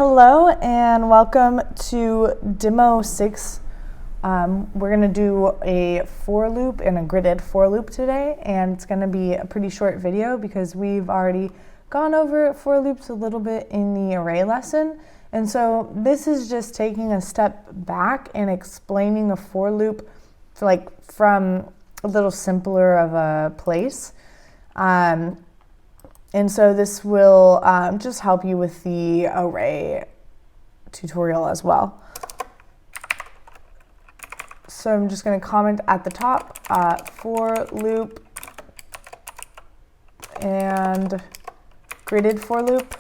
Hello and welcome to Demo 6. We're going to do a for loop and a gridded for loop today, and it's going to be a pretty short video because we've already gone over for loops a little bit in the array lesson. And so this is just taking a step back and explaining a for loop from a little simpler of a place. And so this will just help you with the array tutorial as well. So I'm just going to comment at the top, for loop and gridded for loop.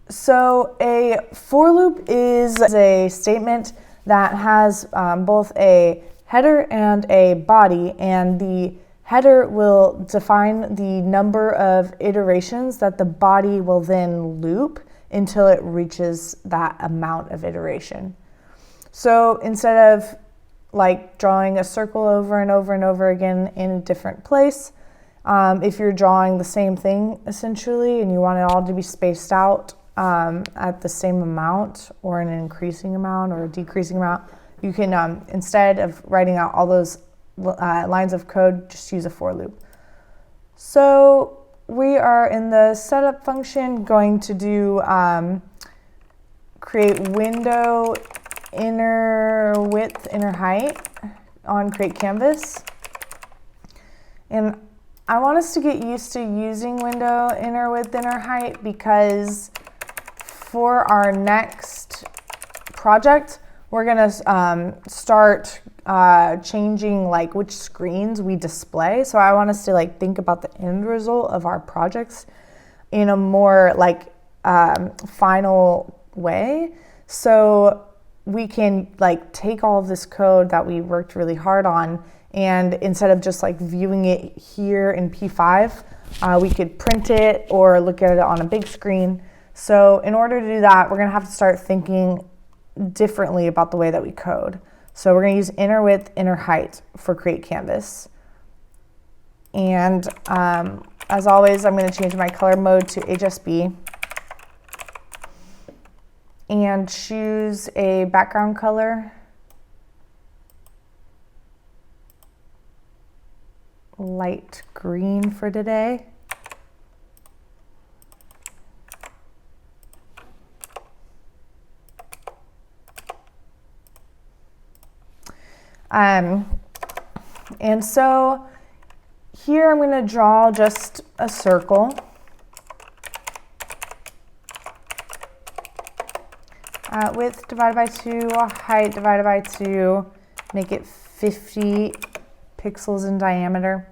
So a for loop is a statement that has both a header and a body, and the header will define the number of iterations that the body will then loop until it reaches that amount of iteration. So instead of drawing a circle over and over and over again in a different place, if you're drawing the same thing essentially and you want it all to be spaced out at the same amount or an increasing amount or a decreasing amount, you can, instead of writing out all those lines of code, just use a for loop. So we are in the setup function going to do create window inner width, inner height on create canvas. And I want us to get used to using window inner width, inner height, because for our next project, we're gonna start changing which screens we display. So I want us to think about the end result of our projects in a more final way. So we can take all of this code that we worked really hard on, and instead of just viewing it here in P5, we could print it or look at it on a big screen. So in order to do that, we're gonna have to start thinking differently about the way that we code. So we're going to use inner width, inner height for create canvas. And as always, I'm going to change my color mode to HSB and choose a background color, light green for today. And so here I'm going to draw just a circle. Width divided by 2, height divided by 2, make it 50 pixels in diameter.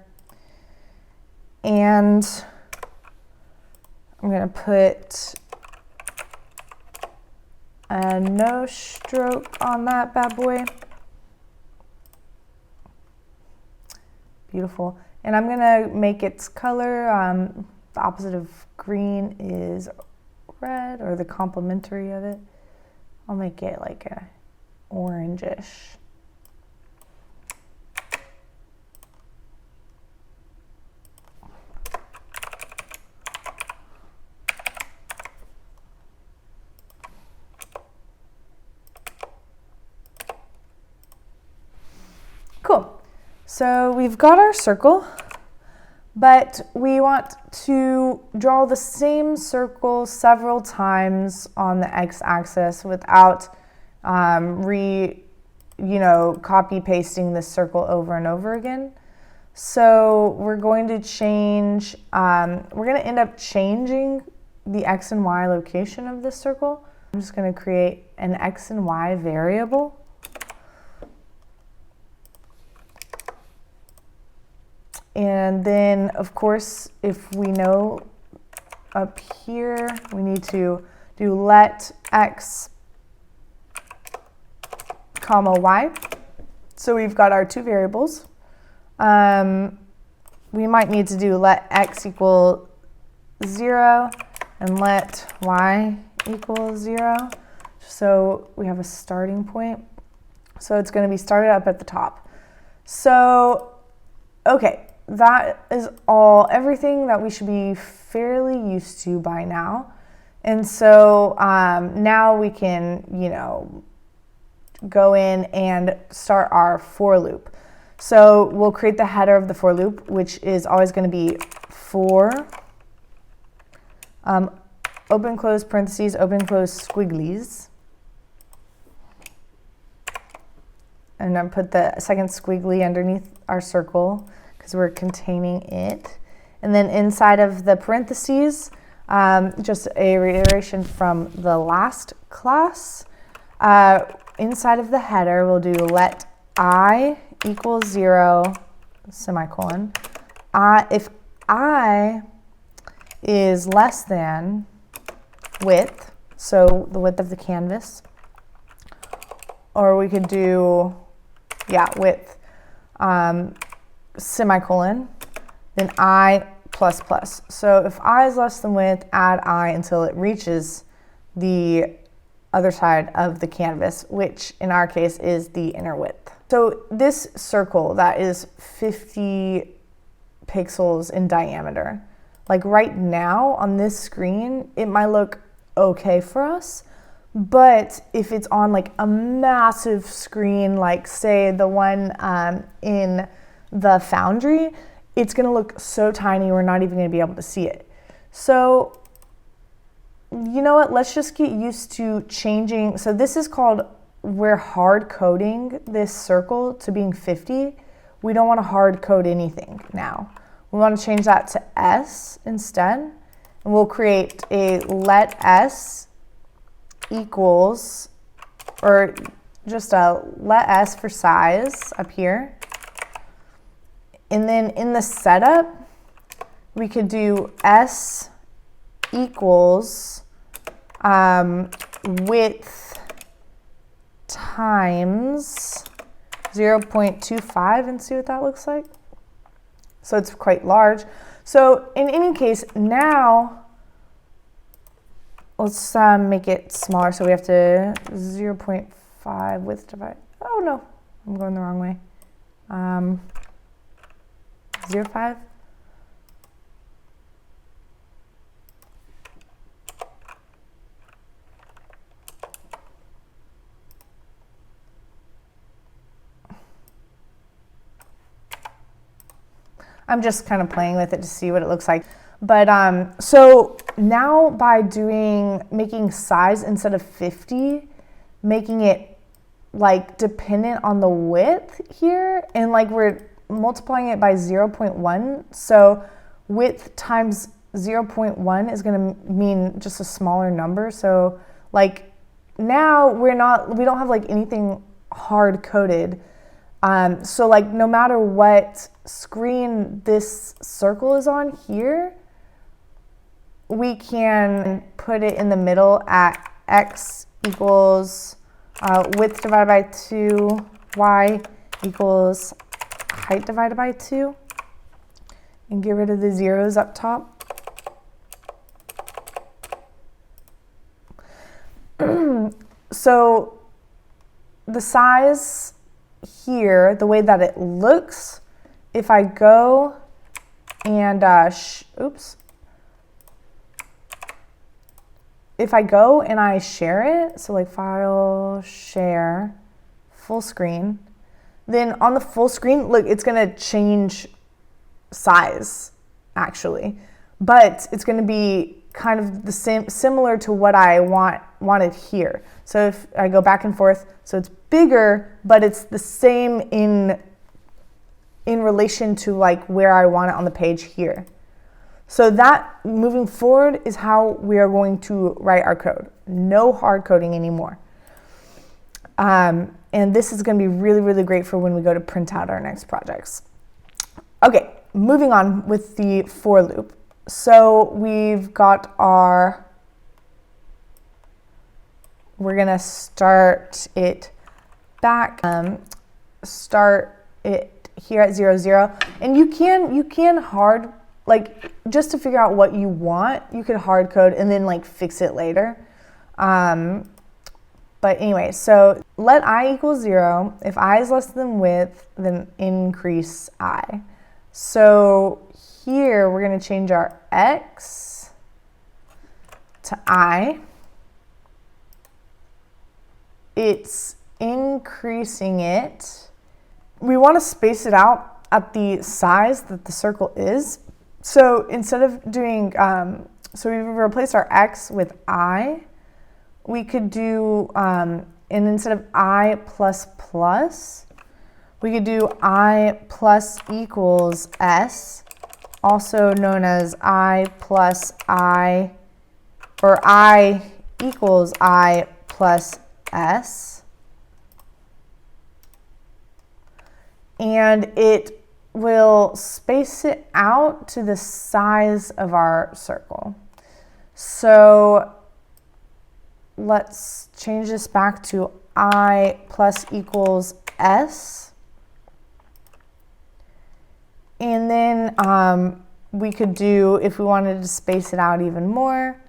And I'm going to put a no stroke on that bad boy. Beautiful. And I'm going to make its color, the opposite of green is red, or the complementary of it. I'll make it like a orangish. Cool. So we've got our circle, but we want to draw the same circle several times on the x-axis without copy pasting this circle over and over again. So we're going to change, we're going to end up changing the x and y location of this circle. I'm just going to create an x and y variable. And then, of course, if we know up here, we need to do let x comma y. So we've got our two variables. We might need to do let x equal 0 and let y equal 0. So we have a starting point. So it's going to be started up at the top. So, okay. that is everything that we should be fairly used to by now. And so now we can, go in and start our for loop. So we'll create the header of the for loop, which is always going to be for open close parentheses, open close squigglies. And then put the second squiggly underneath our circle because we're containing it. And then inside of the parentheses, just a reiteration from the last class, inside of the header, we'll do let I equals 0, semicolon. If I is less than width, so the width of the canvas, or we could do, width, semicolon, then I plus plus. So if I is less than width, add I until it reaches the other side of the canvas, which in our case is the inner width. So this circle that is 50 pixels in diameter, like right now on this screen, it might look okay for us, but if it's on like a massive screen, like say the one in the Foundry, it's gonna look so tiny we're not even gonna be able to see it. So you know what, let's just get used to changing. So this is called, we're hard coding this circle to being 50. We don't want to hard code anything now. We want to change that to S instead. And we'll create a let S equals, or just a let S for size up here. And then in the setup, we could do S equals width times 0.25 and see what that looks like. So it's quite large. So in any case, now let's make it smaller. So we have to 0.5 width divide. Oh no, I'm going the wrong way. 0.5. I'm just kind of playing with it to see what it looks like. But so now by making size instead of 50, making it like dependent on the width here, and like we're multiplying it by 0.1. So width times 0.1 is going to mean just a smaller number. So like now we don't have like anything hard coded. So like no matter what screen this circle is on here, we can put it in the middle at x equals width divided by 2, y equals height divided by 2, and get rid of the zeros up top. So the size here, the way that it looks, if I go and if I go and I share it, so like file, share, full screen, then on the full screen, look, it's gonna change size actually, but it's gonna be kind of the same, similar to what I wanted here. So if I go back and forth, so it's bigger, but it's the same in relation to like where I want it on the page here. So that moving forward is how we are going to write our code. No hard coding anymore. And this is going to be really, really great for when we go to print out our next projects. Okay, moving on with the for loop. So we've got we're going to start it back, start it here at 0, 0. And you can hard, like just to figure out what you want, you could hard code and then like fix it later. But anyway, so let I equal 0. If I is less than width, then increase I. So here we're going to change our x to I. It's increasing it. We want to space it out at the size that the circle is. So instead of doing, so we replace our x with I. We could do, and instead of I plus plus, we could do I plus equals s, also known as I plus I, or I equals I plus s. And it will space it out to the size of our circle. So let's change this back to I plus equals s. And then we could do, if we wanted to space it out even more,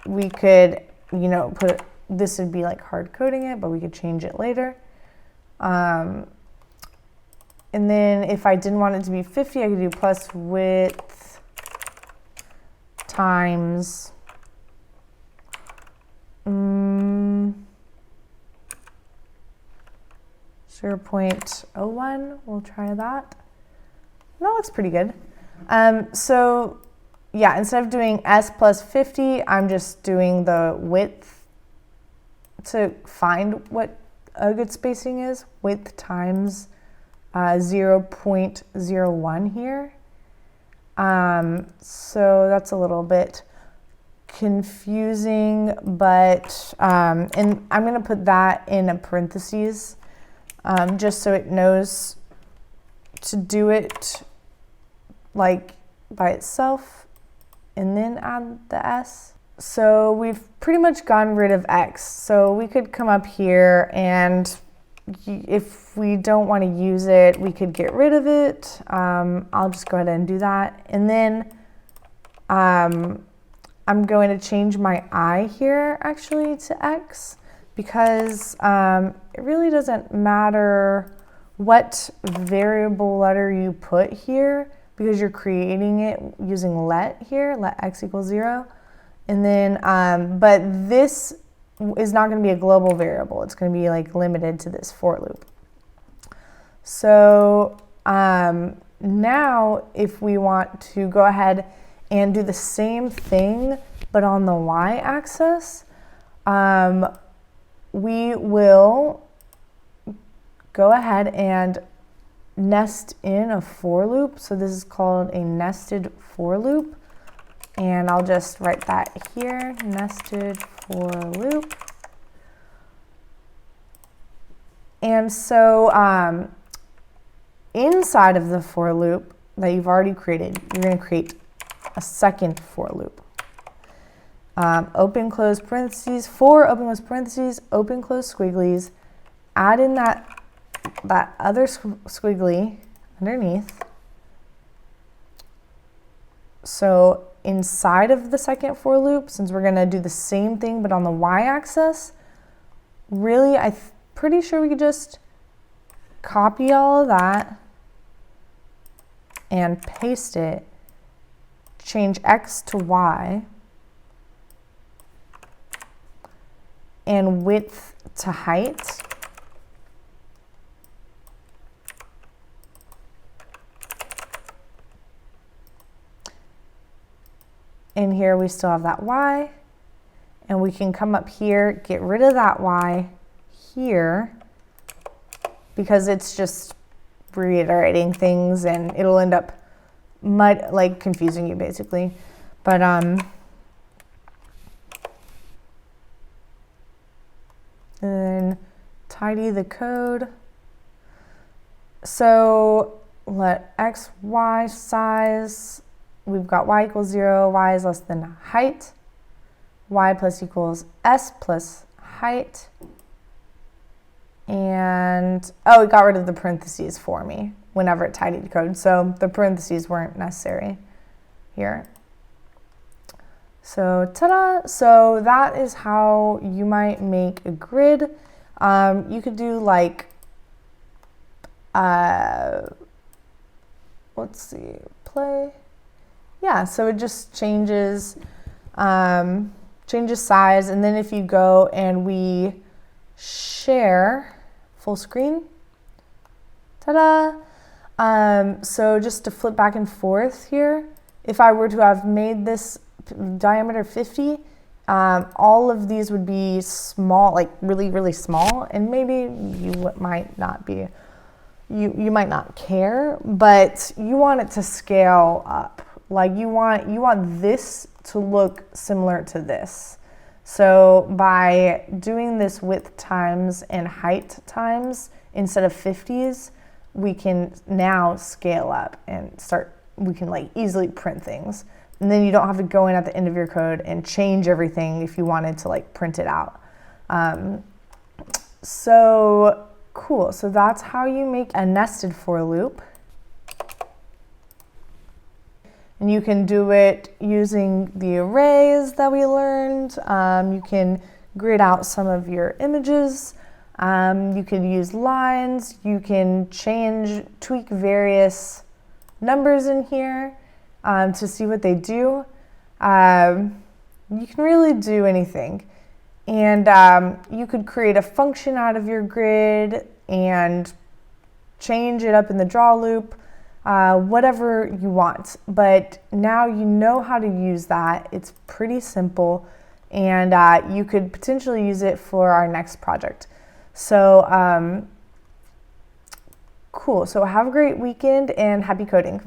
we could, put, this would be like hard coding it, but we could change it later. And then if I didn't want it to be 50, I could do plus width times 0.01. We'll try that. That looks pretty good. So yeah, instead of doing s plus 50, I'm just doing the width to find what a good spacing is. Width times 0.01 here. So that's a little bit confusing, but and I'm going to put that in a parentheses just so it knows to do it like by itself and then add the s. So we've pretty much gotten rid of x. So we could come up here, and if we don't want to use it, we could get rid of it. I'll just go ahead and do that. And then I'm going to change my I here actually to x, because it really doesn't matter what variable letter you put here, because you're creating it using let here, let x equals 0. And then, but this is not going to be a global variable. It's going to be like limited to this for loop. So now if we want to go ahead and do the same thing, but on the y-axis, we will go ahead and nest in a for loop. So this is called a nested for loop. And I'll just write that here, nested for loop. And so inside of the for loop that you've already created, you're going to create a second for loop. Open close parentheses, for open close parentheses, open close squigglies, add in that other squiggly underneath. So inside of the second for loop, since we're going to do the same thing but on the y-axis, really I'm pretty sure we could just copy all of that and paste it, change x to y, and width to height. And here we still have that y, and we can come up here, get rid of that y here, because it's just reiterating things and it'll end up like confusing you basically. But and then tidy the code. So let x, y size, we've got y equals 0, y is less than height, y plus equals s plus height, and oh, it got rid of the parentheses for me whenever it tidied code, so the parentheses weren't necessary here. So ta-da! So that is how you might make a grid. You could do like let's see, play. Yeah, so it just changes size, and then if you go and we share full screen, ta-da! So just to flip back and forth here, if I were to have made this diameter 50, all of these would be small, like really, really small, and maybe you might not be, you might not care, but you want it to scale up. Like you want this to look similar to this. So by doing this width times and height times instead of 50s, we can now scale up and we can like easily print things. And then you don't have to go in at the end of your code and change everything if you wanted to like print it out. So cool, so that's how you make a nested for loop. And you can do it using the arrays that we learned. You can grid out some of your images. You can use lines. You can tweak various numbers in here to see what they do. You can really do anything. And you could create a function out of your grid and change it up in the draw loop. Whatever you want, but now you know how to use that. It's pretty simple, and you could potentially use it for our next project. So cool. So have a great weekend and happy coding.